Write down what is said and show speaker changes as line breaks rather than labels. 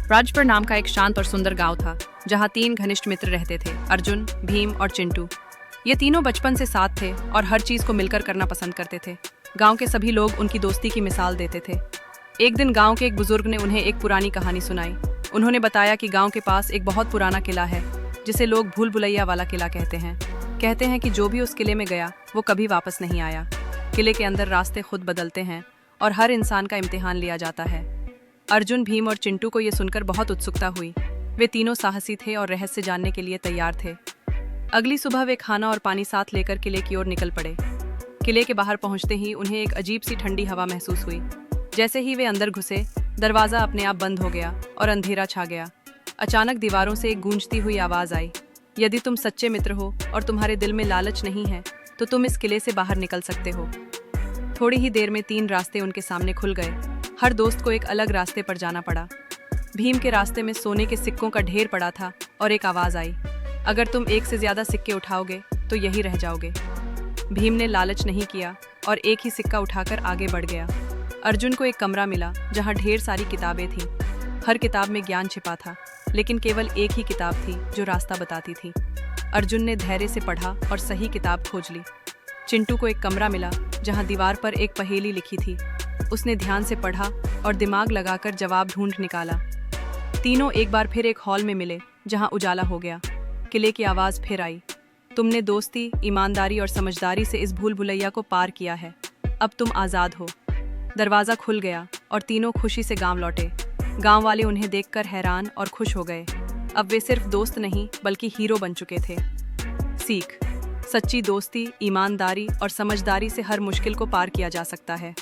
राजपुर नाम का एक शांत और सुंदर गांव था, जहां 3 घनिष्ठ मित्र रहते थे, अर्जुन, भीम और चिंटू। ये तीनों बचपन से साथ थे और हर चीज को मिलकर करना पसंद करते थे। गांव के सभी लोग उनकी दोस्ती की मिसाल देते थे। एक दिन गांव के एक बुजुर्ग ने उन्हें एक पुरानी कहानी सुनाई। उन्होंने बताया कि गांव के पास एक बहुत पुराना किला है, जिसे लोग भूल भुलैया वाला किला कहते हैं। कहते हैं कि जो भी उस किले में गया वो कभी वापस नहीं आया। किले के अंदर रास्ते खुद बदलते हैं और हर इंसान का इम्तिहान लिया जाता है। अर्जुन, भीम और चिंटू को ये सुनकर बहुत उत्सुकता हुई। वे तीनों साहसी थे और रहस्य जानने के लिए तैयार थे। अगली सुबह वे खाना और पानी साथ लेकर किले की ओर निकल पड़े। किले के बाहर पहुंचते ही उन्हें एक अजीब सी ठंडी हवा महसूस हुई। जैसे ही वे अंदर घुसे, दरवाजा अपने आप बंद हो गया और अंधेरा छा गया। अचानक दीवारों से एक गूंजती हुई आवाज आई, यदि तुम सच्चे मित्र हो और तुम्हारे दिल में लालच नहीं है तो तुम इस किले से बाहर निकल सकते हो। थोड़ी ही देर में 3 रास्ते उनके सामने खुल गए। हर दोस्त को एक अलग रास्ते पर जाना पड़ा। भीम के रास्ते में सोने के सिक्कों का ढेर पड़ा था और एक आवाज आई, अगर तुम 1 से ज्यादा सिक्के उठाओगे तो यही रह जाओगे। भीम ने लालच नहीं किया और एक ही सिक्का उठाकर आगे बढ़ गया। अर्जुन को एक कमरा मिला जहां ढेर सारी किताबें थीं। हर किताब में ज्ञान छिपा था, लेकिन केवल एक ही किताब थी जो रास्ता बताती थी। अर्जुन ने धैर्य से पढ़ा और सही किताब खोज ली। चिंटू को एक कमरा मिला जहां दीवार पर एक पहेली लिखी थी। उसने ध्यान से पढ़ा और दिमाग लगाकर जवाब ढूंढ निकाला। तीनों एक बार फिर एक हॉल में मिले जहां उजाला हो गया। किले की आवाज फिर आई, तुमने दोस्ती, ईमानदारी और समझदारी से इस भूल भुलैया को पार किया है। अब तुम आज़ाद हो। दरवाज़ा खुल गया और तीनों खुशी से गांव लौटे। गांव वाले उन्हें देखकर हैरान और खुश हो गए। अब वे सिर्फ दोस्त नहीं बल्कि हीरो बन चुके थे। सीख: सच्ची दोस्ती, ईमानदारी और समझदारी से हर मुश्किल को पार किया जा सकता है।